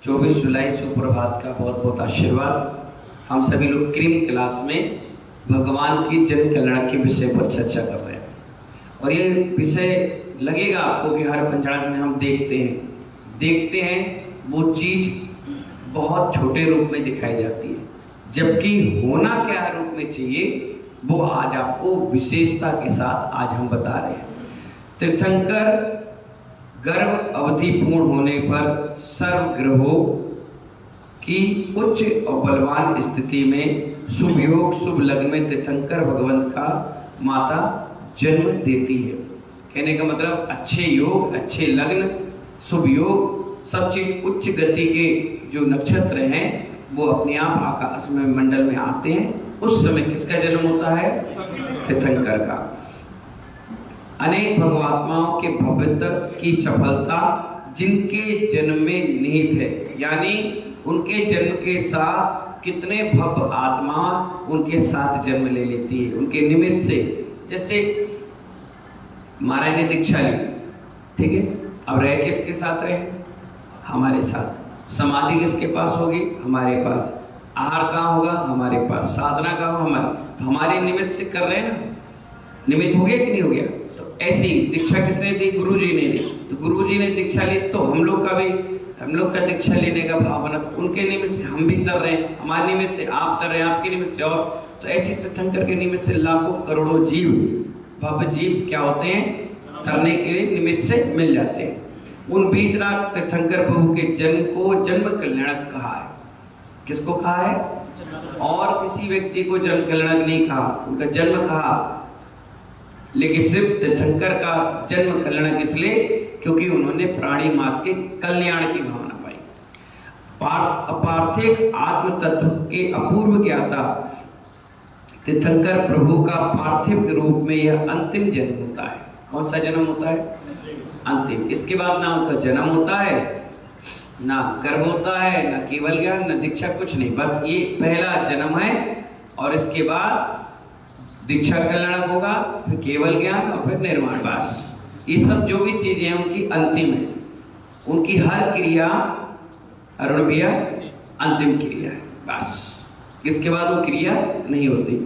24 जुलाई सुप्रभात का बहुत बहुत आशीर्वाद। हम सभी लोग क्रीम क्लास में भगवान की जन कल्याण के विषय पर चर्चा कर रहे हैं और ये विषय लगेगा आपको कि हर पंचांग में हम देखते हैं वो चीज बहुत छोटे रूप में दिखाई जाती है, जबकि होना क्या रूप में चाहिए वो आज आपको विशेषता के साथ आज हम बता रहे हैं। तीर्थंकर गर्भ अवधि पूर्ण होने पर सर्वग्रहों की उच्च और बलवान स्थिति में शुभ योग शुभ लग्न में तीर्थंकर भगवंत का माता जन्म देती है। कहने का मतलब अच्छे योग, अच्छे लग्न, शुभ योग, सब चीज उच्च गति के जो नक्षत्र हैं वो अपने आप आकाश में मंडल में आते हैं। उस समय किसका जन्म होता है? तीर्थंकर का। अनेक भगवात्माओं के भव्यत्व की सफलता जिनके जन्म में निहित है, यानी उनके जन्म के साथ कितने भव्य आत्मा उनके साथ जन्म ले लेती है उनके निमित्त से। जैसे महाराज ने दीक्षा ली, ठीक है, अब रहे किसके साथ रहे? हमारे साथ। समाधि किसके पास होगी? हमारे पास। आहार कहाँ होगा? हमारे पास। साधना कहाँ होगा? हमारे निमित्त से कर रहे हैं ना। निमित्त हो गया कि नहीं हो गया? ऐसी दीक्षा किसने दी? गुरु जी ने दी। तो गुरु जी ने दीक्षा ली तो हम लोग का दीक्षा लेने का भाव बना। उनके निमित्त से हम भी कर रहे हैं, हमारे निमित्त से आप कर रहे हैं, आपके निमित्त से और। तो ऐसे तीर्थंकर के निमित्त से लाखों करोड़ों जीव, भव्य जीव क्या होते हैं? करने के लिए निमित्त से मिल जाते हैं। उन बीतराग तीर्थंकर प्रभु के जन्म को जन्म कल्याणक कहा है। किसको कहा है? और किसी व्यक्ति को जन्म कल्याणक नहीं कहा, उनका जन्म कहा। लेकिन सिर्फ तीर्थंकर का जन्म कल्याणक इसलिए क्योंकि उन्होंने प्राणी मात्र के कल्याण की भावना पाई। अपार्थिव आत्म तत्व के अपूर्व ज्ञाता तीर्थंकर प्रभु का पार्थिव रूप में यह अंतिम जन्म होता है। कौन सा जन्म होता है? अंतिम। इसके बाद ना उनका जन्म होता है, ना गर्भ होता है, ना केवल ज्ञान, ना दीक्षा, कुछ नहीं। बस ये पहला जन्म है और इसके बाद दीक्षा कल्याण होगा, फिर केवल ज्ञान और फिर निर्माण। बस ये सब जो भी चीजें हैं उनकी अंतिम है। उनकी हर क्रिया, अरुण भैया, अंतिम क्रिया है। बस इसके बाद वो क्रिया नहीं होती,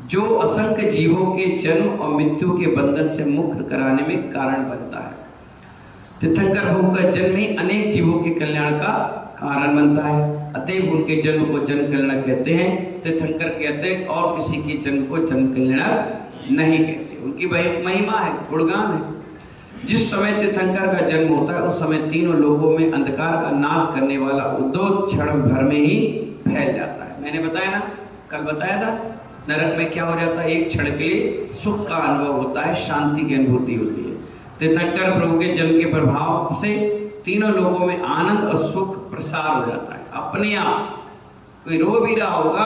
जो असंख्य जीवों के जन्म और मृत्यु के बंधन से मुक्त कराने में कारण बनता है। तीर्थंकर प्रभु का जन्म ही अनेक जीवों के कल्याण का कारण बनता है। अतएव उनके जन्म को जन्म कल्याण कहते हैं। तीर्थंकर के अतिरिक्त और किसी के जन्म को जन्म कल्याण नहीं कहते। उनकी महिमा है, गुणगान है। जिस समय तीर्थंकर का जन्म होता है उस समय तीनों लोगों में अंधकार का नाश करने वाला उद्योग क्षण भर में ही फैल जाता है। मैंने बताया ना, कल बताया था, नरक में क्या हो जाता है? एक क्षण के लिए सुख का अनुभव होता है, शांति की अनुभूति होती है। तीर्थंकर प्रभु के जन्म के प्रभाव से तीनों लोगों में आनंद और सुख प्रसार हो जाता है अपने आप। कोई रो भी रहा होगा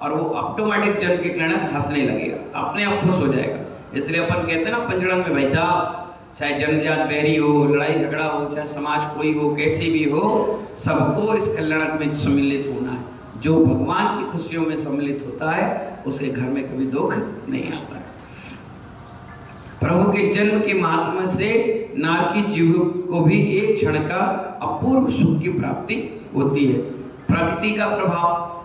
और वो ऑटोमेटिक जन्म के कारण हंसने लगेगा, अपने आप खुश हो जाएगा। इसलिए अपन कहते हैं ना पंचड़न में, भाई साहब, चाहे जन्मजात बैरी हो, लड़ाई झगड़ा हो, चाहे समाज कोई हो, कैसी भी हो, सबको इस कल्याण में सम्मिलित होना है। जो भगवान की खुशियों में सम्मिलित होता है उसके घर में कभी दुख नहीं आता है। प्रभु के जन्म के महात्मा से नारकी जीव को भी एक क्षण का अपूर्व सुख की प्राप्ति होती है। प्रकृति का प्रभाव,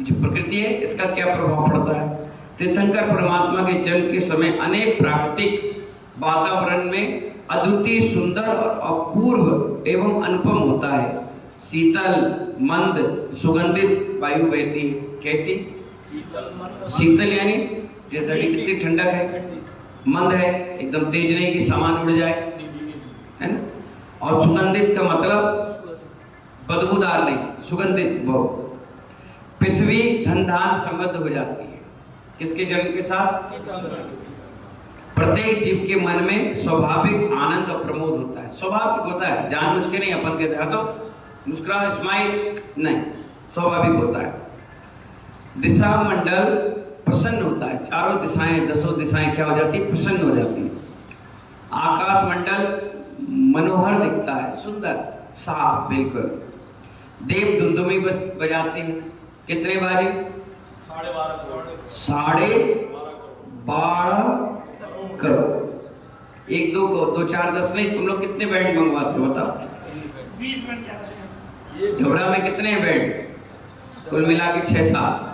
जो प्रकृति है इसका क्या प्रभाव पड़ता है? तीर्थंकर परमात्मा के जन्म के समय अनेक प्राकृतिक वातावरण में अद्वितीय, सुंदर और अपूर्व एवं अनुपम होता है। शीतल, मंद, सुगंधित वायु बहती है। कैसी? शीतल यानी कितनी ठंडक है। मंद है, एकदम तेज नहीं कि सामान उड़ जाए, है ना। और सुगंधित का मतलब बदबूदार नहीं, सुगंधित बहुत। पृथ्वी धन धान समृद्ध हो जाती है किसके जन्म के साथ? प्रत्येक जीव के मन में स्वाभाविक आनंद और प्रमोद होता है। स्वाभाविक होता है, जानबूझ के नहीं। अपन कहते हैं हंसो, मुस्कुराओ, स्माइल, नहीं, स्वाभाविक होता है। दिशा मंडल प्रसन्न होता है, चारों दिशाएं, दसों दिशाएं क्या हो जाती है? प्रसन्न हो जाती है। आकाश मंडल मनोहर दिखता है, सुंदर, साफ, बिल्कुल। देव दुंदुमी बजाते हैं। कितने बाजे? 12.5 करोड़। 1 2 को 2 4 10 नहीं, तुम लोग कितने बैंड मंगवाते हो बताओ? 20 मिनट झोबरा में कितने बेड? कुल मिला के 6-7,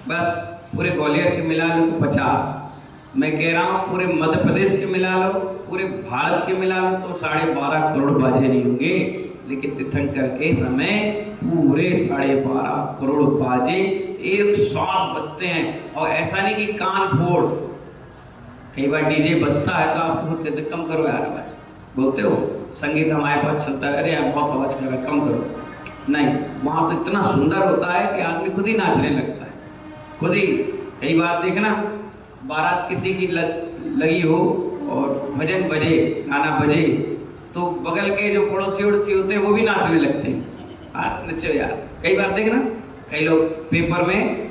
बस पूरे ग्वालियर के मिला लो तो 50। मैं कह रहा हूँ पूरे मध्य प्रदेश के मिला लो, पूरे भारत के मिला लो तो 12.5 करोड़ बाजे नहीं होंगे। लेकिन तीर्थंकर के समय पूरे 12.5 करोड़ बाजे एक साथ बजते हैं। और ऐसा नहीं कि कान फोड़, कई बार डीजे बजता है तो आप सोचते कम करो यार आवाज, बोलते हो संगीत हमारे पास चलता है, अरे यार बहुत आवाज कर रहा है, कम करो। नहीं, वहां तो इतना सुंदर होता है कि आदमी खुद ही नाचने लगता है, खुद ही। कई बार देखना, बारात किसी की लगी हो और भजन बजे, गाना बजे, तो बगल के जो पड़ोसी उड़ोसी होते हैं वो भी नाचने लगते हैं। नचो यार। कई बार देखना, कई लोग पेपर में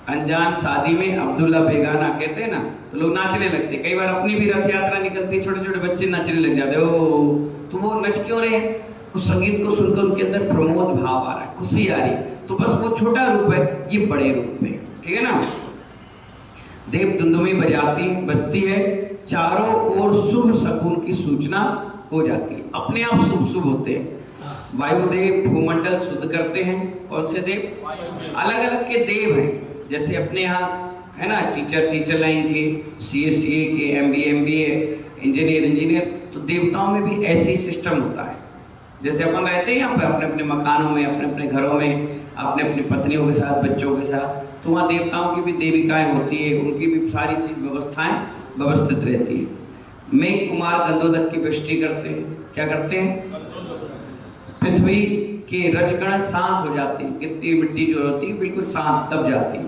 अनजान शादी में अब्दुल्ला बेगाना कहते हैं ना, तो लोग नाचने लगते। कई बार अपनी भी रथ यात्रा निकलती, छोटे छोटे बच्चे नाचने लग जाते। ओ, तो वो नच क्यों रहे हैं? उस संगीत को सुनकर उनके अंदर प्रमोद भाव आ रहा है, खुशी आ रही है। तो बस वो छोटा रूप है, ये बड़े रूप में, ठीक है ना। देव दुंदुमी बजती है, चारों ओर शुभ शकुन की सूचना हो जाती है। अपने आप शुभ शुभ होते हैं। वायुदेव भूमंडल शुद्ध करते हैं। कौन से देव? अलग अलग के देव हैं। जैसे अपने यहाँ है ना टीचर लाइन के, सीए के, एमबीए, इंजीनियर, तो देवताओं में भी ऐसे ही सिस्टम होता है। जैसे अपन रहते हैं यहाँ पे अपने अपने मकानों में, अपने अपने घरों में, अपने अपनी पत्नियों के साथ, बच्चों के साथ, तो वहाँ देवताओं की भी देविकाएं होती है, उनकी भी सारी चीज व्यवस्थाएं व्यवस्थित रहती है। मेघ कुमार गंधोदक की वृष्टि करते हैं। क्या करते हैं? पृथ्वी के रजकण शांत हो जाती है, गिरती मिट्टी जो होती है बिल्कुल शांत दब जाती है।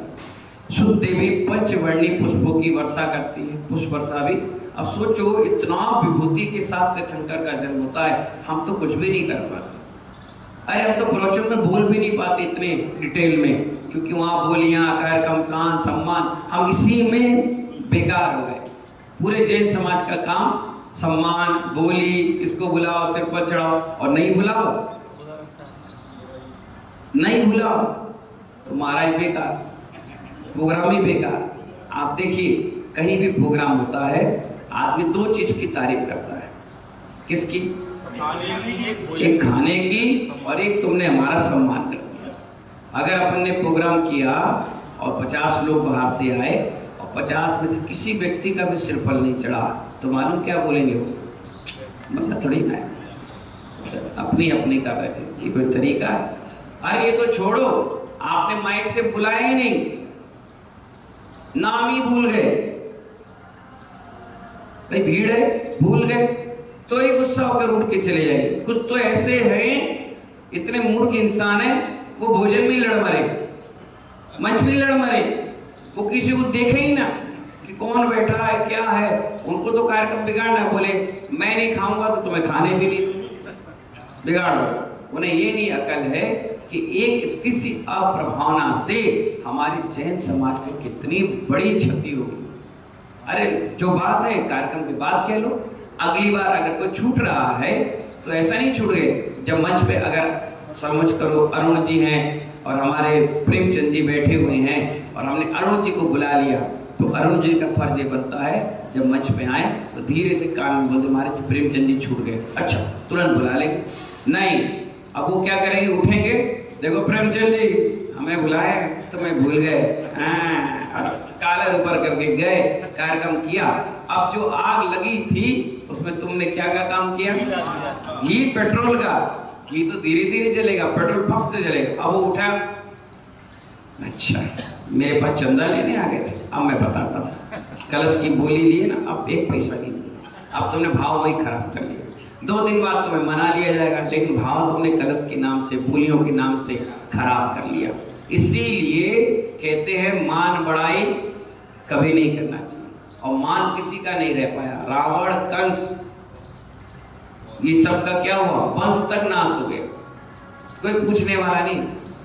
शुद्ध देवी पंचवर्णी पुष्पों की वर्षा करती है, पुष्प वर्षा भी। अब सोचो, इतना विभूति के साथ तीर्थंकर का जन्म होता है, हम तो कुछ भी नहीं कर पाते। अरे हम तो प्रवचन में बोल भी नहीं पाते इतने डिटेल में, क्योंकि वहां बोलियां, कार्यक्रम, मान सम्मान, हम इसी में बेकार हो गए। पूरे जैन समाज का काम सम्मान, बोली, इसको बुलाओ, सिर पर चढ़ाओ, और नहीं बुलाओ तो महाराज बेकार, प्रोग्राम ही बेकार। आप देखिए, कहीं भी प्रोग्राम होता है, आदमी 2 चीज की तारीफ करता है। किसकी? एक खाने की, और एक तुमने हमारा सम्मान कर दिया। अगर अपन ने प्रोग्राम किया और 50 लोग बाहर से आए और 50 में से किसी व्यक्ति का भी सिर पर नहीं चढ़ा, तो मालूम क्या बोलेंगे वो? मतलब थोड़ी ना अपनी कर रहे थे, ये कोई तरीका है? अरे ये तो छोड़ो, आपने माइक से बुलाया ही नहीं, नाम ही भूल गए, भाई भीड़ है, भूल गए, तो ही गुस्सा होकर उठ के चले जाएंगे। कुछ तो ऐसे हैं, इतने मूर्ख इंसान है, वो भोजन में लड़ मरे, मंच में लड़ मरे, वो किसी को देखे ही ना कि कौन बैठा है, क्या है। उनको तो कार्यक्रम बिगाड़ना, बोले मैं नहीं खाऊंगा तो तुम्हें खाने भी नहीं बिगाड़ दो। उन्हें ये नहीं अकल है कि एक किसी अप्रभावना से हमारी जैन समाज की कितनी बड़ी क्षति होगी। अरे जो बात है कार्यक्रम के बाद कह लो, अगली बार अगर कोई छूट रहा है तो ऐसा नहीं छूट गए। जब मंच पे अगर समझ करो अरुण जी हैं और हमारे प्रेमचंद जी बैठे हुए हैं और हमने अरुण जी को बुला लिया, तो अरुण जी का फर्ज ये बनता है जब मंच पे आए तो धीरे से कान में बोलते हमारे प्रेमचंद जी छूट गए, अच्छा तुरंत बुला लेंगे। नहीं, अब वो क्या करेंगे, उठेंगे, देखो प्रेमचंद जी हमें बुलाए तो मैं भूल गए, कालर ऊपर करके गए, कार्यक्रम किया। अब जो आग लगी थी उसमें तुमने क्या काम किया? घी पेट्रोल का, घी तो धीरे धीरे जलेगा, पेट्रोल पंप से जलेगा। अब वो उठा, अच्छा मेरे पास चंदा लेने आ गए थे, अब मैं बताता हूँ, कलश की बोली लिए ना, अब 1 पैसा नहीं, अब तुमने भाव वही खराब कर लिया। 2 दिन बाद तुम्हें मना लिया जाएगा, लेकिन भाव तुमने कलश के नाम से, बोलियों के नाम से खराब कर लिया। इसीलिए कहते हैं मान बढ़ाई कभी नहीं करना चाहिए, और मान किसी का नहीं रह पाया। रावण, कंस, ये सब का क्या हुआ? वंश तक नाश हो गया, कोई पूछने वाला नहीं।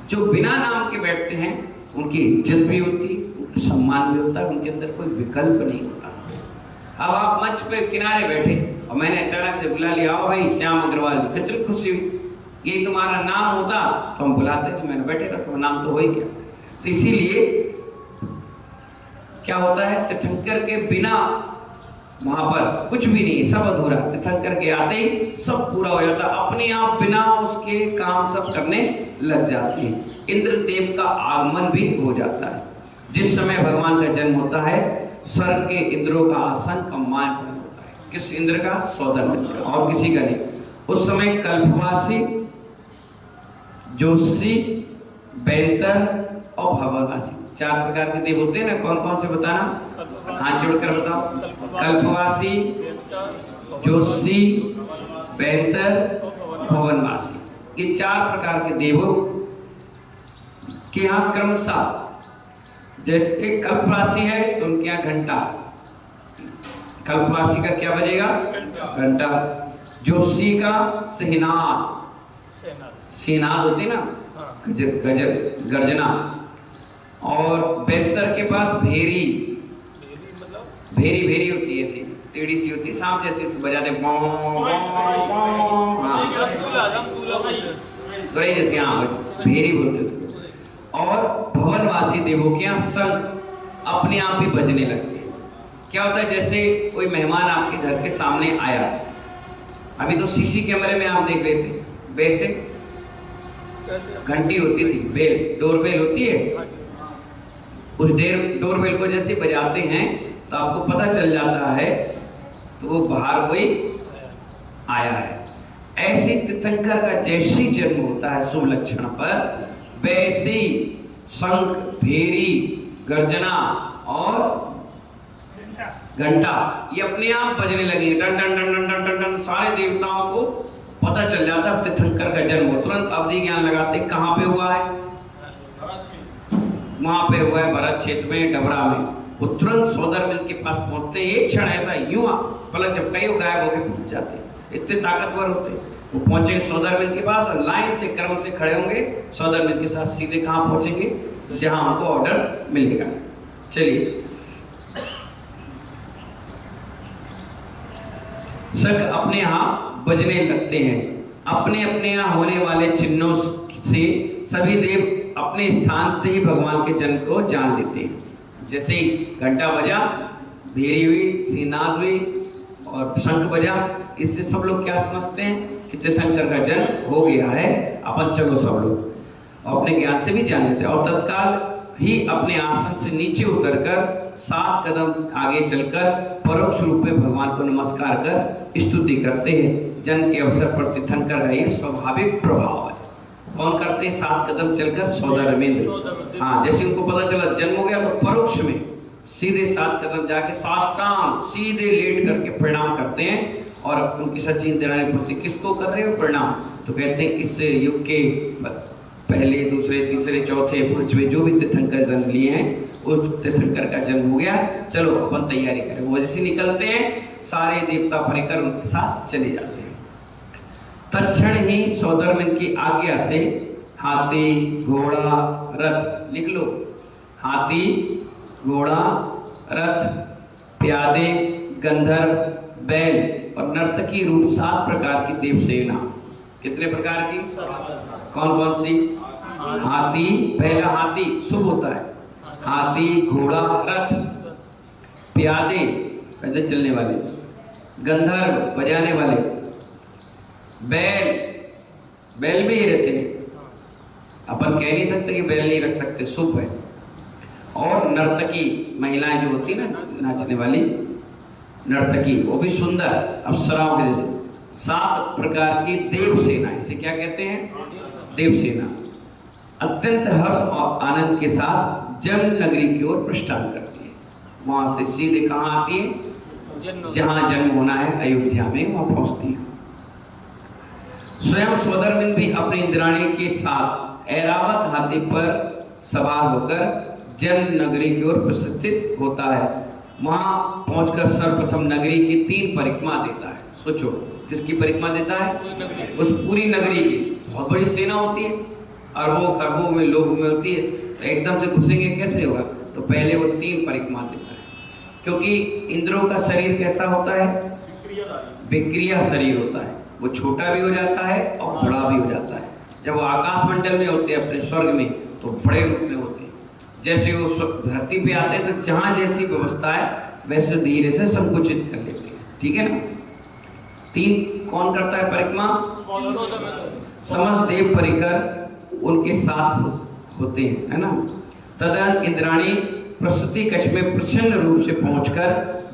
जो बिना नाम के बैठते हैं उनकी इज्जत भी होती, उनका सम्मान भी होता है, उनके अंदर कोई विकल्प नहीं होता। अब आप मंच पे किनारे बैठे और मैंने अचानक से बुला लिया, आओ भाई श्याम अग्रवाल, कितनी खुशी हुई, ये तुम्हारा नाम होता तो हम बुलाते थे, मैंने बैठे था तो नाम तो हो ही गया। तो इसीलिए क्या होता है, तीर्थंकर के बिना वहां पर कुछ भी नहीं, सब अधूरा। तीर्थंकर के आते ही सब पूरा हो जाता, अपने आप बिना उसके काम सब करने लग जाते हैं। इंद्र देव का आगमन भी हो जाता है। जिस समय भगवान का जन्म होता है, स्वर्ग के इंद्रों का आसन कम्मान होता है। किस इंद्र का? सौदामिनी का, और किसी का नहीं। उस समय कल्पवासी, ज्योतिषी, बैंतर और भवनवासी, 4 प्रकार के देव होते हैं ना। कौन कौन से बताना? हाथ जोड़कर बताओ। कल्पवासी, ज्योतिषी, बैंतर, भवनवासी, ये 4 प्रकार के देवों के यहाँ क्रमशः, जैसे कल्पवासी है तो उनके यहाँ घंटा, कल्पवासी का क्या बजेगा? घंटा। ज्योतिषी का सिहनाद, सिहनाद होती ना, गजर गर्जना। और बैंतर के पास भेरी, भेरी भेरी होती है, ऐसी टेढ़ी सी होती है, सांप जैसी बजाते, जैसे, हाँ भेरी बोलते उसको। और भवनवासी देवों के यहाँ शंख अपने आप ही बजने लगते हैं। क्या होता है? जैसे कोई मेहमान आपके घर के सामने आया, अभी तो सीसी कैमरे में आप देख रहे थे, वैसे घंटी होती थी, बेल, डोरबेल होती है, उस डोरबेल को जैसे बजाते हैं तो आपको पता चल जाता है तो वो बाहर कोई आया है। ऐसे तीर्थंकर का जैसे जन्म होता है शुभ लक्षण पर, वैसे शंख, भेरी, गर्जना और घंटा ये अपने आप बजने लगे। Done done done done done done done. सारे देवताओं को पता चल जाता है तीर्थंकर का जन्म हो। तुरंत अवधि ज्ञान लगाते कहाँ पे हुआ है? वहां पे हुआ है भरत क्षेत्र में, डबरा में। वो तुरंत सौदामिनी के पास पहुंचते, एक क्षण ऐसा यूं पलक झपकाई वो गायब होकर पहुंच जाते, इतने ताकतवर होते। वो पहुंचे सौदामिनी के पास और लाइन से क्रम से खड़े होंगे, सौदामिनी के साथ सीधे कहां पहुंचेंगे? जहां हमको ऑर्डर मिलेगा। चलिए, शंख अपने यहाँ बजने लगते हैं। अपने अपने यहाँ होने वाले चिन्हों से सभी देव अपने स्थान से ही भगवान के जन्म को जान लेते हैं। जैसे ही घंटा बजा, भेरी हुई, सीनाद हुई और शंख बजा, इससे सब लोग क्या समझते हैं कि तीर्थंकर का जन्म हो गया है। अपन चलो सब लोग अपने ज्ञान से भी जान लेते हैं और तत्काल ही अपने आसन से नीचे उतरकर 7 कदम आगे चलकर परोक्ष रूप में भगवान को नमस्कार कर स्तुति करते हैं। जन्म के अवसर पर तीर्थंकर का ये स्वाभाविक प्रभाव है। कौन करते हैं? 7 कदम चलकर सौदामिनी। हाँ, जैसे उनको पता चला जन्म हो गया तो परोक्ष में सीधे 7 कदम जाके साष्टांग सीधे लेट करके प्रणाम करते हैं। और उनकी सच्ची इंद्राणी पूर्ति किसको कर रहे हो? प्रणाम। तो कहते हैं इस युग के पहले, दूसरे, तीसरे, चौथे, पांचवें जो भी तीर्थंकर जन्म लिए हैं, उस तीर्थंकर का जन्म हो गया, चलो अपन तैयारी करें। वो जैसे निकलते हैं, सारे देवता परिकर उनके साथ चले जाते हैं। तत्क्षण ही सौदामिनी की आज्ञा से हाथी, घोड़ा, रथ, लिख लो, हाथी, घोड़ा, रथ, प्यादे, गंधर्व, बैल और नर्तकी रूप 7 प्रकार की देव सेना। कितने प्रकार की? कौन कौन सी? हाथी, पहला हाथी शुभ होता है, हाथी, घोड़ा, रथ, प्यादे पैदल चलने वाले, गंधर्व बजाने वाले, बैल, बैल में ही रहते हैं, अपन कह नहीं सकते कि बैल नहीं रख सकते, शुभ है। और नर्तकी, महिलाएं जो होती ना नाचने वाली नर्तकी, वो भी सुंदर अप्सराओं के जैसे। 7 प्रकार की देव सेना, इसे क्या कहते हैं? देव सेना। अत्यंत हर्ष और आनंद के साथ जन्म नगरी की ओर प्रस्थान करती है। वहां से सीधे कहां आती है? जहां जन्म होना है, अयोध्या में, वहां पहुंचती है। स्वयं सौदामिनी भी अपनी इंद्राणी के साथ ऐरावत हाथी पर सवार होकर जन्म नगरी की ओर प्रस्थित होता है। वहां पहुंचकर सर्वप्रथम नगरी की 3 परिक्रमा देता है। सोचो, किसकी परिक्रमा देता है? उस पूरी नगरी की। बहुत बड़ी सेना होती है, अरबों खरबों में, लोगों में होती है, तो एकदम से घुसेंगे कैसे होगा? तो पहले वो 3 परिक्रमा देता है। क्योंकि इंद्रों का शरीर कैसा होता है? विक्रिया शरीर होता है। वो छोटा भी हो जाता है और बड़ा भी हो जाता है। जब वो आकाश मंडल में होते हैं, अपने स्वर्ग में, तो बड़े रूप में होते हैं। जैसे वो धरती पे आते हैं तो जहां जैसी व्यवस्था है वैसे धीरे से संकुचित कर लेते हैं, ठीक है ना। 3 कौन करता है परिक्रमा? समस्त देव परिकर उनके साथ होते हैं, है ना। तदन इंद्राणी प्रसूति कक्ष में प्रचंड रूप से पहुंचकर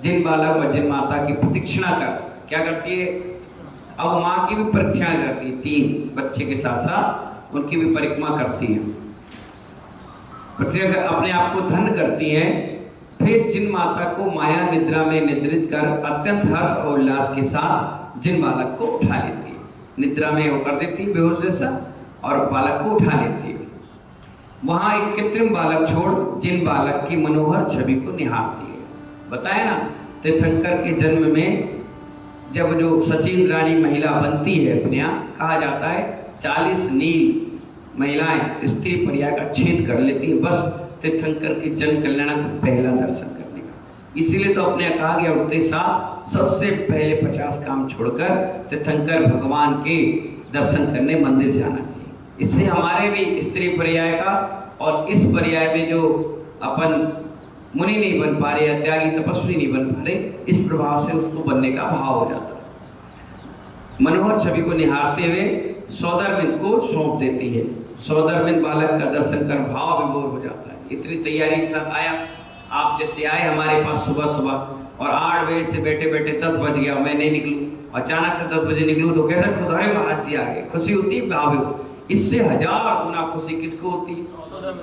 जिन बालक और जिन माता की प्रतीक्षणा कर क्या करती है, अब माँ की भी परीक्षा करती है, 3 बच्चे के साथ साथ उनकी भी परिक्रमा करती है, अपने आप को धन्य करती है। फिर जिन माता को माया निद्रा में निद्रित कर अत्यंत हर्ष और उल्लास के साथ जिन बालक को उठा लेती है, निद्रा में वो कर देती है बेहोश जैसा और बालक को उठा लेती है। वहां एक कृत्रिम बालक छोड़ जिन बालक की मनोहर छवि को निहारती है। बताया ना, तीर्थंकर के जन्म में जब जो सचिन रानी महिला बनती है अपने यहाँ, कहा जाता है 40 नील महिलाएं स्त्री पर्याय का छेद कर लेती है, बस तीर्थंकर के जन कल्याण का पहला दर्शन करने का। इसीलिए तो अपने कहा गया उठते साथ सबसे पहले 50 काम छोड़कर तीर्थंकर भगवान के दर्शन करने मंदिर जाना चाहिए। इससे हमारे भी स्त्री पर्याय का और इस पर्याय में जो अपन मुनि नहीं बन पा रहे या त्यागी तपस्वी नहीं बन पा रहे, इस प्रभाव से उसको बनने का भाव हो जाता है। मनोहर छवि को निहारते हुए सौदरबिंद को सौंप देती है। सौदरबिंद बालक का दर्शन कर भाव विभोर हो जाता है। इतनी तैयारी के साथ आया, आप जैसे आए हमारे पास सुबह सुबह और 8 बजे से बैठे बैठे 10 बज गया, मैं नहीं निकलूं, अचानक से 10 बजे निकलूं तो कहता खुदारे महाराज जी आ गए, खुशी होती है भाव। इससे 1000 गुना खुशी किसको होती है?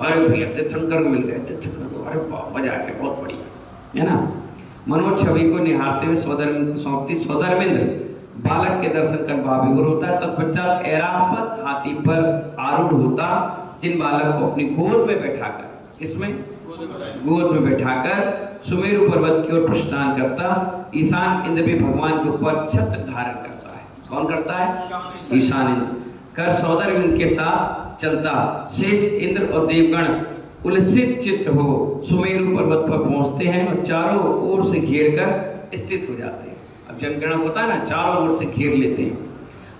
अरे भैया तीर्थंकर मिल गए, तीर्थंकर को अरे मजा आ गया, बहुत बढ़िया, है ना। मनोज छवि को निहारते हुए सौदरबिंद को सौंपती। सौदरबिंद बालक के दर्शन कर भाव विभोर होता है। तत्पश्चात ऐरावत हाथी पर आरूढ़ होता जिन बालक को अपनी गोद में बैठाकर, इसमें गोद में बैठाकर सुमेरु पर्वत की ओर प्रस्थान करता। ईशान इंद्र भी भगवान के ऊपर छत्र धारण करता है। कौन करता है? ईशान इंद्र कर सौदरबिंद के साथ चलता। शेष इंद्र और देवगण उल्लसित चित्त हो सुमेरु पर्वत पर पहुंचते हैं और चारों ओर से घेर कर स्थित हो जाते हैं। अब जनगणना होता है ना, चारों ओर से घेर लेते हैं।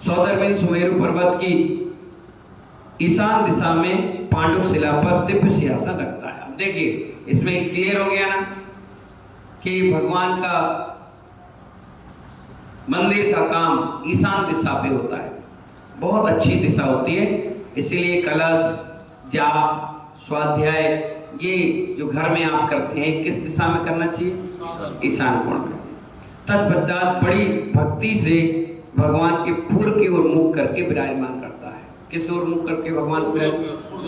सौदरबिंद सुमेरु पर्वत की ईशान दिशा में पांडु शिला पर दिव्य सिंहासन रखता है। अब देखिए इसमें क्लियर हो गया ना कि भगवान का मंदिर का काम ईशान दिशा पे होता है। बहुत अच्छी दिशा होती है, इसीलिए कलश, जाप, स्वाध्याय ये जो घर में आप करते हैं किस दिशा में करना चाहिए? ईशान कोण में। तत्पश्चात बड़ी भक्ति से भगवान के पूर्व की ओर मुख करके विराजमान करता है। किस ओर मुख करके भगवान?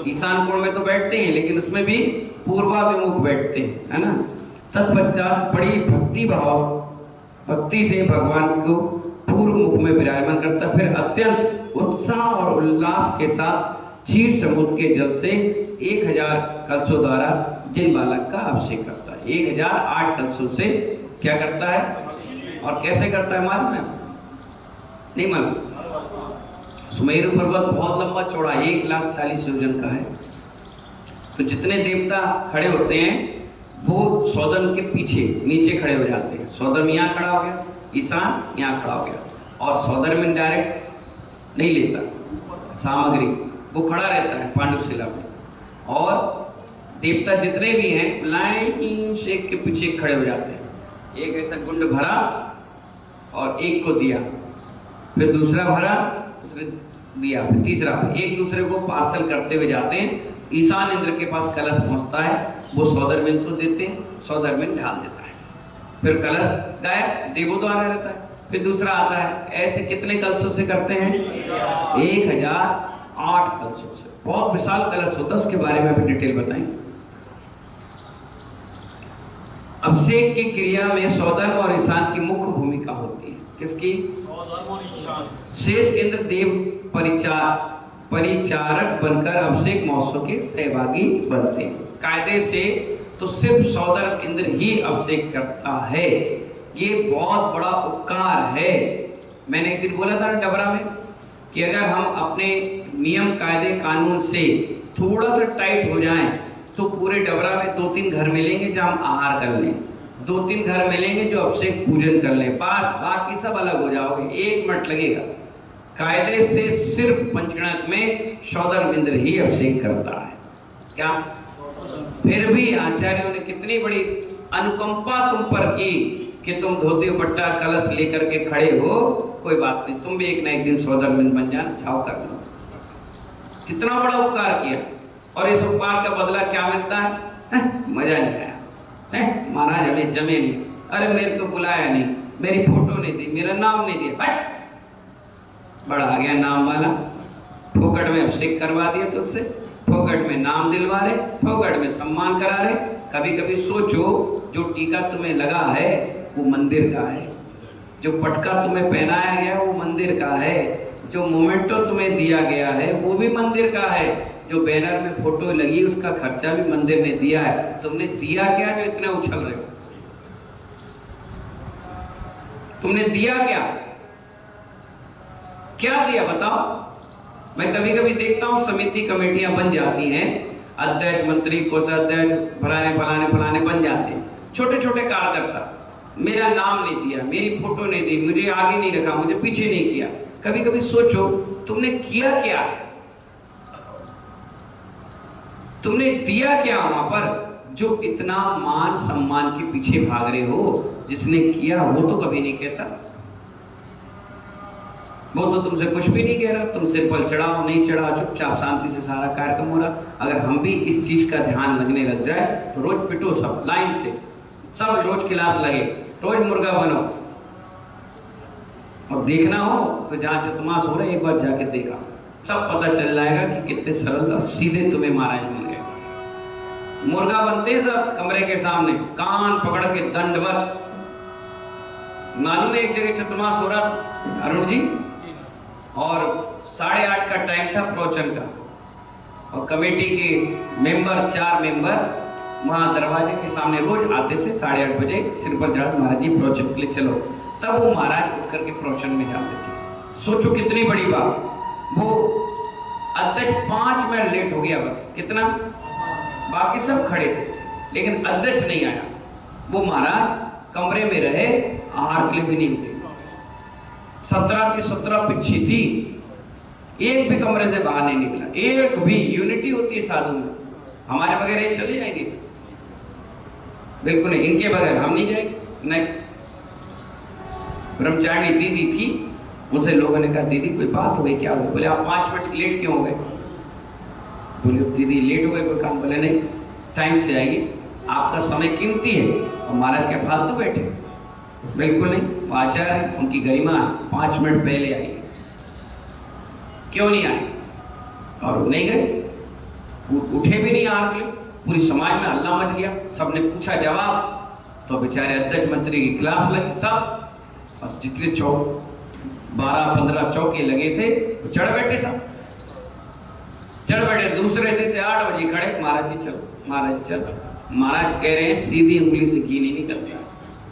ईशान कोण में तो बैठते हैं, लेकिन उसमें भी पूर्वाभिमुख बैठते हैं, है ना। तत्पश्चात बड़ी भक्ति से भगवान को पूर्व मुख में विराजमान करता। फिर अत्यंत उत्साह और उल्लास के साथ क्षीर समुद्र के जल से 1000 कलशों द्वारा जिन बालक का अभिषेक करता है। 1008 कलशों से क्या करता है और कैसे करता है मालूम है? नहीं मालूम? सुमेरु पर्वत बहुत लंबा चौड़ा 1,40,000 योजन का है। तो जितने देवता खड़े होते हैं वो सौदर्म के पीछे नीचे खड़े हो जाते हैं। सौदर्म यहाँ खड़ा हो गया, ईशान यहाँ खड़ा हो गया, और सौदर्म डायरेक्ट नहीं लेता सामग्री, वो खड़ा रहता है पांडुशिला में। और देवता जितने भी हैं लाइन से के पीछे खड़े हो जाते हैं। एक ऐसा गुंड भरा और एक को दिया, फिर दूसरा भरा, दूसरे दिया, फिर तीसरा, एक दूसरे को पार्सल करते हुए जाते हैं। ईशान इंद्र के पास कलश पहुंचता है, वो सौदरबिंद को देते हैं, सौदरबिंद ढाल देता है, फिर कलश गायब, देवोद्वार रहता है। फिर दूसरा आता है। ऐसे कितने कलशों से करते हैं? 1008 कलशों से। बहुत विशाल कलश होता है, उसके बारे में अभी डिटेल बताएंगे। अभिषेक की क्रिया में सौदर्म और ईशान की मुख्य भूमिका होती है। किसकी? सौदर्म और ईशान। शेष इंद्र देव परिचारक बनकर अभिषेक महोत्सव के सहभागी बनते हैं। कायदे से तो सिर्फ सौदर्म इंद्र ही अभिषेक करता है। ये बहुत बड़ा उपकार है। मैंने एक दिन बोला था डबरा में कि अगर हम अपने नियम कायदे कानून से थोड़ा सा टाइट हो जाएं तो पूरे डबरा में 2-3 घर मिलेंगे जहां हम आहार कर लें, 2-3 घर मिलेंगे जो अभिषेक पूजन कर लें, बाकी सब अलग हो जाओगे, 1 मिनट लगेगा। कायदे से सिर्फ पंचगणक में सौदर्म इंद्र ही अभिषेक करता है। क्या? फिर भी आचार्यों ने कितनी बड़ी अनुकंपा तुम पर की कि तुम धोती दुपट्टा कलश लेकर के खड़े हो, कोई बात नहीं, तुम भी एक ना एक दिन सौदरमिंद बन जाना, जाओ कर लो। कितना बड़ा उपकार किया, और इस उपकार का बदला क्या मिलता है? मजा नहीं आया, महाराज हमें जमे नहीं, अरे मेरे को बुलाया नहीं, मेरी फोटो नहीं दी, मेरा नाम नहीं दिया, बड़ा आ गया नाम वाला, फोकट में अभिषेक करवा दिया तुझसे, फोकट में नाम दिलवा रहे, फोकट में सम्मान करा रहे। कभी कभी सोचो, जो टीका तुम्हें लगा है वो मंदिर का है, जो पटका तुम्हें पहनाया गया वो मंदिर का है, जो मोमेंटो तुम्हें दिया गया है वो भी मंदिर का है, जो बैनर में फोटो लगी उसका खर्चा भी मंदिर ने दिया है। तुमने दिया क्या जो इतने उछल रहे हो? तुमने दिया क्या? क्या दिया बताओ? मैं कभी कभी देखता हूं समिति कमेटियां बन जाती हैं, अध्यक्ष मंत्री कोषाध्यक्ष फलाने फलाने फलाने बन जाते हैं, छोटे छोटे कार्यकर्ता, मेरा नाम नहीं दिया, मेरी फोटो नहीं दी, मुझे आगे नहीं रखा, मुझे पीछे नहीं किया। कभी कभी सोचो तुमने किया क्या, तुमने दिया क्या वहां पर जो इतना मान सम्मान के पीछे भाग रहे हो? जिसने किया वो तो कभी नहीं कहता, वो तो तुमसे कुछ भी नहीं कह रहा, तुम सिर पर चढ़ाओ नहीं चढ़ाओ, चुपचाप शांति से सारा कार्यक्रम हो रहा। अगर हम भी इस चीज का ध्यान लगने लग जाए तो रोज पिटो सब लाइन से, सब रोज क्लास लगे, रोज मुर्गा बनो, और देखना हो तो जहां चतुर्मास हो रहा है एक बार जाके देखा, सब पता चल जाएगा कि कितने सरल और सीधे तुम्हें महाराज मिल गए। मुर्गा बनते सब कमरे के सामने, कान पकड़ के दंडवत। मालूम है एक जगह चतुर्मास हो रहा अरुण जी, और 8:30 का टाइम था प्रवचन का, और कमेटी के मेंबर 4 मेंबर वहां दरवाजे के सामने रोज आते थे 8:30 बजे, सिर पर चढ़ा महाराज जी प्रवचन के लिए चलो, तब वो महाराज उठ करके प्रवचन में जाते थे। सोचो कितनी बड़ी बात, वो अध्यक्ष 5 मिनट लेट हो गया बस, कितना, बाकी सब खड़े थे लेकिन अध्यक्ष नहीं आया। वो महाराज कमरे में रहे, आहार के लिए भी नहीं उठे, 17 की 17 पिच्छी थी, एक भी कमरे से बाहर नहीं निकला, एक भी। यूनिटी होती है साधु में, हमारे बगैर ये चले जाएंगे? बिल्कुल नहीं, इनके बगैर हम नहीं जाएंगे। नहीं, ब्रह्मचारिणी दीदी थी, उनसे लोगों ने कहा दीदी कोई बात हो गई क्या? हो बोले आप 5 मिनट लेट क्यों हो गए? बोले दीदी लेट हो गए कोई काम? बोले नहीं, टाइम से आइए, आपका समय कीमती है, और महाराज क्या फालतू बैठे? बिल्कुल नहीं, वो आचार्य है, उनकी गरिमा है, 5 मिनट पहले आइए। क्यों नहीं आए? और नहीं गए, उठे भी नहीं आहार के लिए। पूरी समाज में हल्ला मच गया, सबने पूछा जवाब, तो बेचारे अध्यक्ष मंत्री की क्लास लगी सब, और जितने 12-15 चौके लगे थे तो चढ़ बैठे सब, चढ़ बैठे। दूसरे दिन से 8 बजे खड़े, महाराज जी चलो, महाराज जी चलो। महाराज कह रहे हैं सीधी उंगली से घी नहीं निकलता,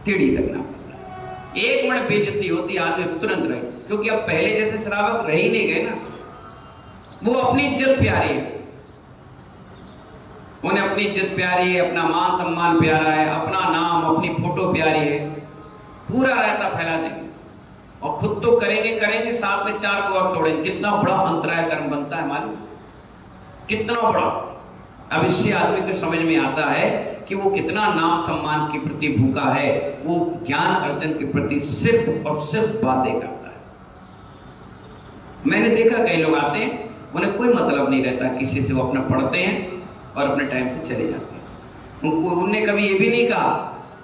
टेढ़ी करना। 1 मिनट बेइज्जती होती आदमी तुरंत रहे, क्योंकि अब पहले जैसे श्रावक रह ही नहीं गए ना, वो अपनी इज्जत प्यारी है, उन्हें अपनी इज्जत प्यारी है, अपना मान सम्मान प्यारा है, अपना नाम अपनी फोटो प्यारी है, पूरा रायता फैला देंगे, और खुद तो करेंगे साथ में 4 को और तोड़ेंगे। कितना बड़ा अंतराय कर्म बनता है मालूम, कितना बड़ा। अब इससे आदमी को समझ में आता है कि वो कितना नाम सम्मान के प्रति भूखा है, वो ज्ञान अर्जन के प्रति सिर्फ और सिर्फ बातें करता है। मैंने देखा कई लोग आते हैं, उन्हें कोई मतलब नहीं रहता किसी से, वो अपना पढ़ते हैं और अपने टाइम से चले जाते हैं। उनने कभी ये भी नहीं कहा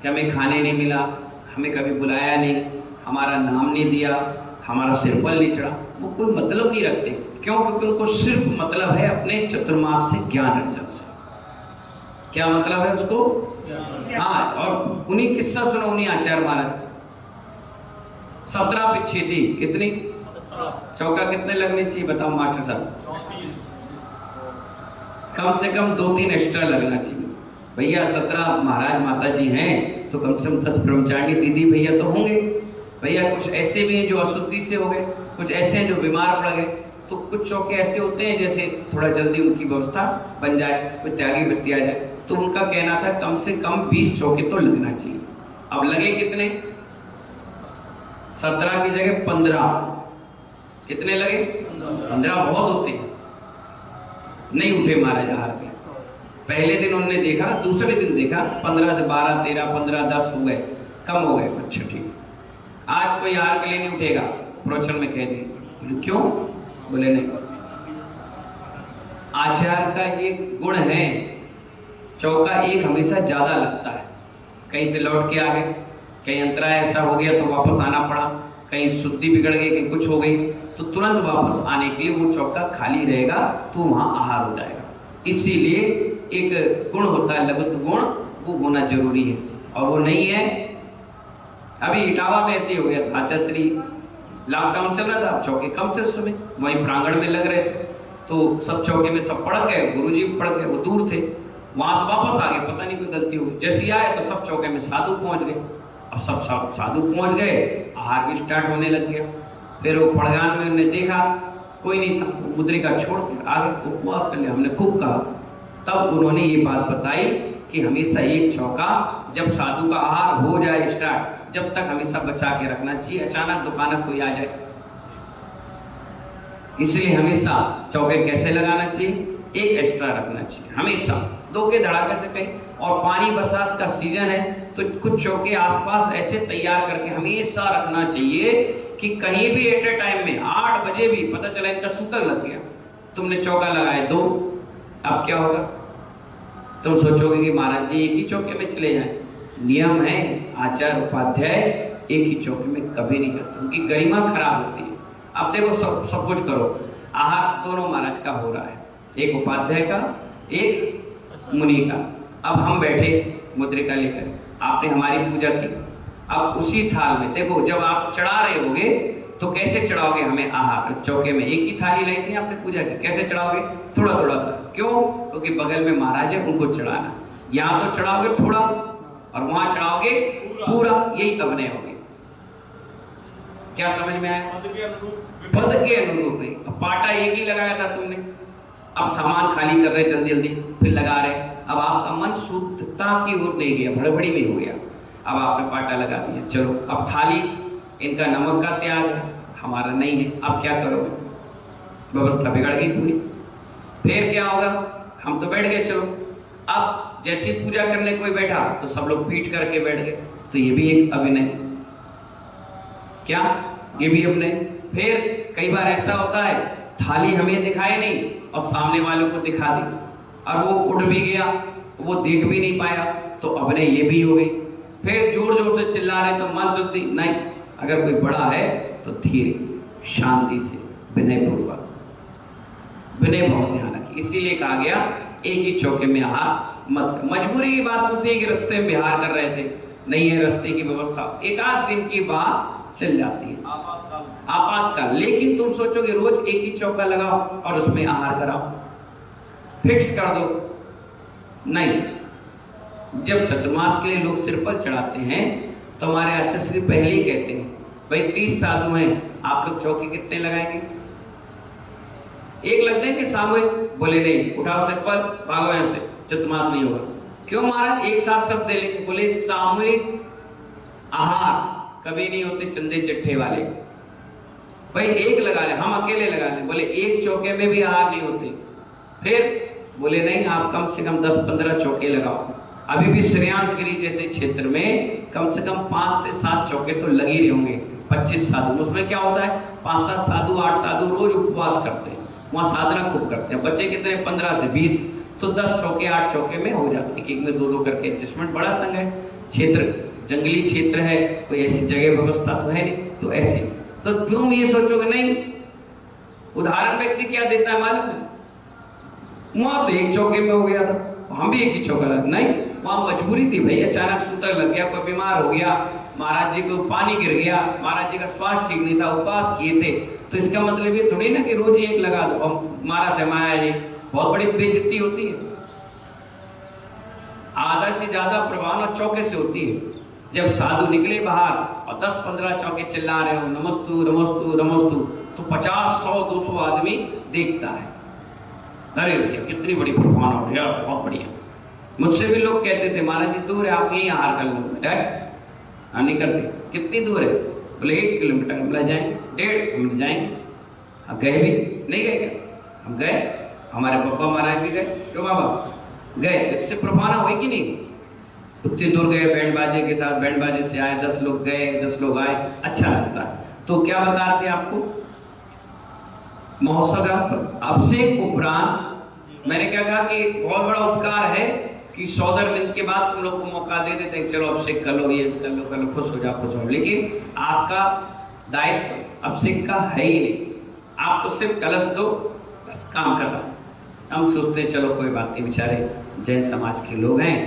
कि हमें खाने नहीं मिला, हमें कभी बुलाया नहीं, हमारा नाम नहीं दिया, हमारा सिरपल नहीं चढ़ा। वो कोई मतलब नहीं रखते, क्यों? क्योंकि उनको सिर्फ मतलब है अपने चतुर्मास से ज्ञान अर्जन से। क्या मतलब है उसको? हाँ, और उन्हीं किस्सा सुनो, उन्हीं आचार्य महाराज 17 पिच्छी थी, कितनी? चौका कितने लगने चाहिए बताओ मास्टर साहब? कम से कम 2-3 एक्स्ट्रा लगना चाहिए भैया। 17 महाराज माता जी हैं तो कम से कम 10 ब्रह्मचारिणी दीदी भैया तो होंगे भैया। कुछ ऐसे भी हैं जो अशुद्धि से हो गए, कुछ ऐसे हैं जो बीमार पड़ गए, तो कुछ चौके ऐसे होते हैं जैसे थोड़ा जल्दी उनकी व्यवस्था बन जाए, कोई त्यागी व्यक्ति आ जाए, तो उनका कहना था कम से कम 20 चौके तो लगना चाहिए। अब लगे कितने? 17 की जगह 15। कितने लगे? 15 बहुत होते हैं। नहीं उठे महाराज हार के, पहले दिन उन्होंने देखा, दूसरे दिन देखा 15 से 12, 13, 15, 10 हो गए, कम हो गए। अच्छा ठीक, आज कोई आहार के लिए नहीं उठेगा, प्रोचन में कह दिए। क्यों? बोले नहीं, आचार का एक गुण है, चौका एक हमेशा ज्यादा लगता है। कहीं से लौट के आ गए, कहीं अंतराय ऐसा हो गया तो वापस आना पड़ा, कहीं शुद्धि बिगड़ गई, कहीं कुछ हो गई, तो तुरंत वापस आने के लिए वो चौका खाली रहेगा तो वहां आहार हो जाएगा। इसीलिए एक गुण होता है लघुत्व गुण, वो होना जरूरी है, और वो नहीं है। अभी इटावा में ऐसे हो गया था, आचार्य लॉकडाउन चल रहा था, चौके कम थे उस समय, वहीं प्रांगण में लग रहे थे, तो सब चौके में सब पड़ गए, गुरुजी पड़ गए, वो दूर थे, वहां से वापस आ गए, पता नहीं कोई गलती हुई, जैसे आए तो सब चौके में साधु पहुंच गए। अब सब साधु पहुंच गए, आहार भी स्टार्ट होने लग गया। फिर वो पड़गान में उन्होंने देखा कोई नहीं था, मुद्रिका छोड़ के आगे उपवास कर लिया। हमने खूब कहा, तब उन्होंने ये बात बताई कि हमेशा एक चौका जब साधु का आहार हो जाए स्टार्ट, जब तक हमेशा बचा के रखना चाहिए, अचानक दुकान कोई आ जाए। इसलिए हमेशा चौके कैसे लगाना चाहिए, एक एक्स्ट्रा रखना चाहिए हमेशा, 2 के धड़ाके से कहीं। और पानी बरसात का सीजन है तो कुछ चौके आसपास ऐसे तैयार करके हमेशा रखना चाहिए कि कहीं भी एट ए टाइम में 8 बजे भी पता चला इनका सूतक लग गया, तुमने चौका लगाए 2, अब क्या होगा? तुम सोचोगे कि महाराज जी एक ही चौके में चले जाएं। नियम है, आचार्य उपाध्याय एक ही चौके में कभी नहीं जाते, उनकी गरिमा खराब होती है। अब देखो सब कुछ करो, आहार दोनों महाराज का हो रहा है, एक उपाध्याय का, एक मुनि का। अब हम बैठे मुद्रिका लेकर, आपने हमारी पूजा की, अब उसी थाल में देखो, जब आप चढ़ा रहे होगे तो कैसे चढ़ाओगे हमें आहार? चौके में एक ही थाली लाई थी आपने पूजा की, कैसे चढ़ाओगे? थोड़ा थोड़ा सा। क्यों? क्योंकि बगल में महाराज है, उनको चढ़ाना। यहाँ तो चढ़ाओगे थोड़ा और वहां चढ़ाओगे पूरा, यही अभिनय होगी। क्या समझ में आया? पद के अनुरूप है। पाटा एक ही लगाया था तुमने, अब सामान खाली कर रहे जल्दी जल्दी, फिर लगा रहे, अब आपका मन शुद्धता की ओर नहीं गया, भड़बड़ी में हो गया, अब आपने पाटा लगा दिया। चलो अब थाली, इनका नमक का त्याग है, हमारा नहीं है, अब क्या करोगे? व्यवस्था बिगड़ गई पूरी। फिर क्या होगा? हम तो बैठ गए, चलो अब जैसी पूजा करने कोई बैठा तो सब लोग पीठ करके बैठ गए, तो ये भी एक अभिनय। क्या? ये भी अभिनय। फिर कई बार ऐसा होता है थाली हमें दिखाई नहीं और सामने वालों को दिखा दी, और वो उठ भी गया, वो देख भी नहीं पाया, तो अभिनय ये भी हो गई। फिर जोर जोर से चिल्ला रहे तो मन शुद्धि नहीं। अगर कोई बड़ा है तो धीरे शांति से विनय पूर्वक, विनय बहुत ध्यान रखिए। इसीलिए कहा गया एक ही चौके में आहार मत। मजबूरी की बात होती है कि रास्ते में विहार कर रहे थे, नहीं है रास्ते की व्यवस्था, एक आध दिन की बात चल जाती है, आपातकाल। लेकिन तुम सोचोगे रोज एक ही चौका लगाओ और उसमें आहार कराओ, फिक्स कर दो, नहीं। जब चतुर्मास के लिए लोग सिर पर चढ़ाते हैं तो हमारे आचार्य श्री पहले ही कहते हैं, भाई 30 साधु हैं, आप लोग चौके कितने लगाएंगे? एक लगते हैं कि सामूहिक? बोले नहीं, उठाओ सिर पर, भागो यहाँ से, चतुर्मास नहीं होगा। क्यों महाराज? एक साथ सब दे लेंगे। बोले सामूहिक आहार कभी नहीं होते चंदे चिट्ठे वाले, भाई एक लगा ले, हम अकेले लगा ले। बोले एक चौके में भी आहार नहीं होते। फिर बोले नहीं, आप कम से कम 10-15 चौके लगाओ। अभी भी श्रेयांसगिरी जैसे क्षेत्र में कम से कम 5 से 7 चौके तो लगे ही होंगे। 25 साधु, उसमें क्या होता है 5-7 साधु 8 साधु रोज उपवास करते हैं, वहां साधना खूब करते हैं। बच्चे कितने? 15 से 20, तो 10 चौके 8 चौके में हो जाते हैं, एक में 2-2 करके एडजस्टमेंट। बड़ा संघ है, क्षेत्र जंगली क्षेत्र है, कोई ऐसी जगह व्यवस्था तो है नहीं, तो ऐसे तो तुम ये सोचोगे नहीं। उदाहरण व्यक्ति क्या देता है मालूम है? वहां तो एक चौके में हो गया था, हम भी एक ही चौका लगा, नहीं वहां मजबूरी थी भाई, अचानक सूतक लग गया, कोई बीमार हो गया, महाराज जी को पानी गिर गया, महाराज जी का स्वास्थ्य ठीक नहीं था, उपवास किए थे, तो इसका मतलब ये थोड़ी ना कि रोज ही एक लगा दो और महाराज जमाया। ये बहुत बड़ी बेइज्जती होती है। आधा से ज्यादा प्रभाव चौके से होती है। जब साधु निकले बाहर और 10-15 चौके चिल्ला रहे हो नमस्तु नमस्तु नमस्तु, तो 50, 100, 200 आदमी देखता है, अरे कितनी बड़ी प्रभाव हो गया, बहुत बढ़िया। मुझसे भी लोग कहते थे महाराज जी दूर है, आप यहीं आहार कर लो। हम नहीं करते। कितनी दूर है? बोले 1 किलोमीटर। हम ले जाएंगे, 1.5 हम जाएंगे। हम गए भी नहीं गए क्या? हम गए, हमारे पापा महाराज भी गए। क्यों बाबा? गए, इससे प्रभावना हुई कि नहीं? उतनी दूर गए बैंड बाजे के साथ, बैंड बाजे से आए, 10 लोग गए 10 लोग आए, अच्छा लगता है। तो क्या बता रहे थे आपको महोत्सव का अभिषेक उपरांत मैंने क्या कहा कि बहुत बड़ा उपकार है कि 100 दिन के बाद तुम लोग को मौका दे देते हैं, चलो अभिषेक कर लो, ये कर लो, खुश हो जाओ। लेकिन आपका दायित्व अभिषेक का है ही नहीं, आप तो सिर्फ कलश दो, काम कर रहा। हम सोचते हैं चलो कोई बात नहीं, बेचारे जैन समाज के लोग हैं,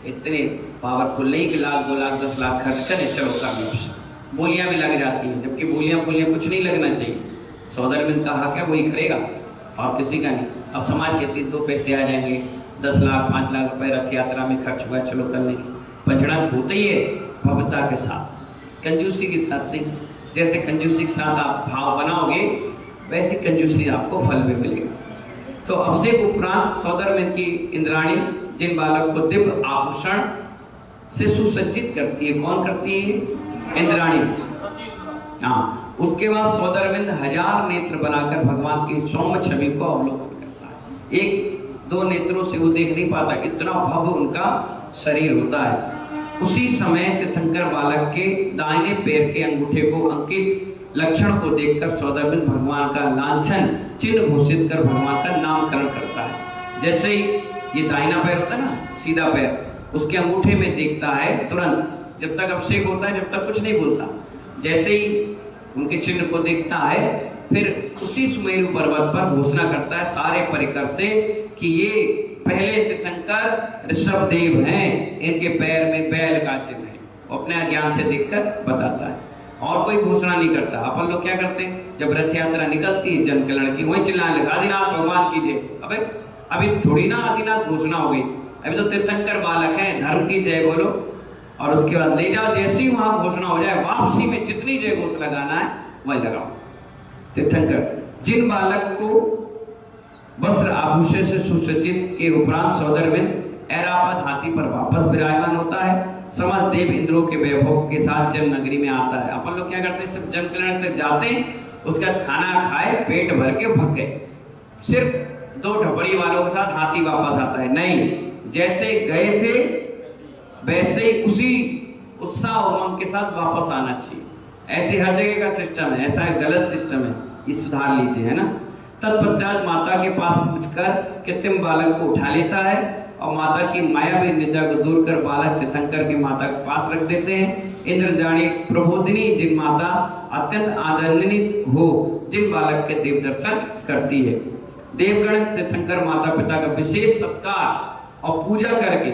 इतने पावरफुल नहीं कि लाख 2 लाख 10 लाख खर्च करें, चलो कर लो। बोलियां भी लग जाती हैं, जबकि बोलियां कुछ नहीं लगना चाहिए। 100 दिन का हक है, वही करेगा और किसी का नहीं। अब समाज के 2 पैसे आ जाएंगे, 10 लाख 5 लाख रुपए रथ यात्रा में खर्च हुआ, चलो कर लेंगे। पंचड़ा होता ही है भव्यता के साथ, कंजूसी के साथ नहीं। जैसे कंजूसी के साथ आप भाव बनाओगे, वैसे कंजूसी आपको फल भी मिलेगा। तो अभिषेक उपरांत 100 दिन की इंद्राणी जिन बालक को दिव्य आभूषण से सुसज्जित करती है, कौन करती है? इंद्राणी। हाँ, उसके बाद 100 1000 नेत्र बनाकर भगवान की सौम्य छवि को अवलोकन करता है। 1-2 नेत्रों से वो देख नहीं पाता, इतना भव्य उनका शरीर होता है। उसी समय तीर्थंकर बालक के दाहिने पैर के अंगूठे को अंकित लक्षण को देखकर 100 भगवान का लांछन चिन्ह घोषित कर भगवान का नामकरण करता है। जैसे ही ये दाहिना पैर होता है ना, सीधा पैर, उसके अंगूठे में देखता है तुरंत, जब तक अभिषेक होता है जब तक कुछ नहीं बोलता। जैसे ही उनके चिन्ह को देखता है, फिर उसी सुमेरु पर्वत पर घोषणा करता है सारे परिकर से कि ये पहले तीर्थंकर ऋषभ देव हैं, इनके पैर में बैल का चिन्ह है। वो अपने ज्ञान से देखकर बताता है और कोई घोषणा नहीं करता। अपन लोग क्या करते हैं, जब रथ यात्रा निकलती है जन कल्याण की, वही चिल्लाने लगा आदिनाथ भगवान की जय। अबे अभी थोड़ी ना आदिनाथ घोषणा हो गई, अभी तो तीर्थंकर बालक है, धर्म की जय बोलो और उसके बाद ले जाओ। जैसे ही वहां घोषणा हो जाए, वापसी में जितनी जय घोष लगाना है वही लगाओ। तीर्थंकर जिन बालक को वस्त्र आभूषण से सुसज्जित के उपरांत 100 ऐरावत हाथी पर वापस विराजमान होता है, समस्त देव इंद्रों के वैभव के साथ जन नगरी में आता है। अपन लोग क्या करते हैं, सब जन कल्याण तक जाते हैं, उसका खाना खाए, पेट भर के भग गए, सिर्फ 2 ढपड़ी वालों के साथ हाथी वापस आता है। नहीं, जैसे गए थे वैसे ही उसी उत्साह उमंग के साथ वापस आना चाहिए। ऐसे हर जगह का सिस्टम है, ऐसा गलत सिस्टम है, ये सुधार लीजिए, है ना। तत्पश्चात माता के पास पहुंचकर कृत्रिम बालक को उठा लेता है और माता की मायावी निद्रा को दूर कर बालक तीर्थंकर की माता के पास रख देते हैं। इंद्रजाणी प्रबोधिनी जिन माता अत्यंत आदरणीय हो, जिन बालक के देव दर्शन करती है। देवगण तीर्थंकर माता पिता का विशेष सत्कार और पूजा करके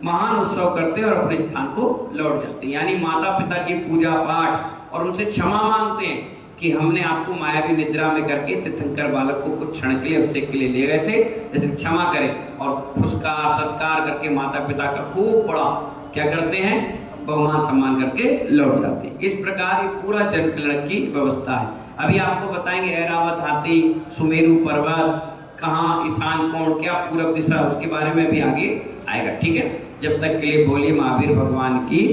महान उत्सव करते हैं और अपने स्थान को लौट जाते हैं। यानी माता पिता की पूजा पाठ और उनसे क्षमा मांगते हैं कि हमने आपको मायावी निद्रा में करके तीर्थंकर बालक को कुछ क्षण के लिए अभिषेक के लिए ले गए थे, जैसे क्षमा करें और पुरस्कार सत्कार करके माता पिता का खूब बड़ा क्या करते हैं, बहुमान सम्मान करके लौट जाते हैं। इस प्रकार ये पूरा जन कल्याण की व्यवस्था है। अभी आपको बताएंगे ऐरावत हाथी, सुमेरु पर्वत, कहाँ ईशान कोण, क्या पूर्व दिशा, उसके बारे में भी आगे आएगा। ठीक है, जब तक के लिए बोलिए महावीर भगवान की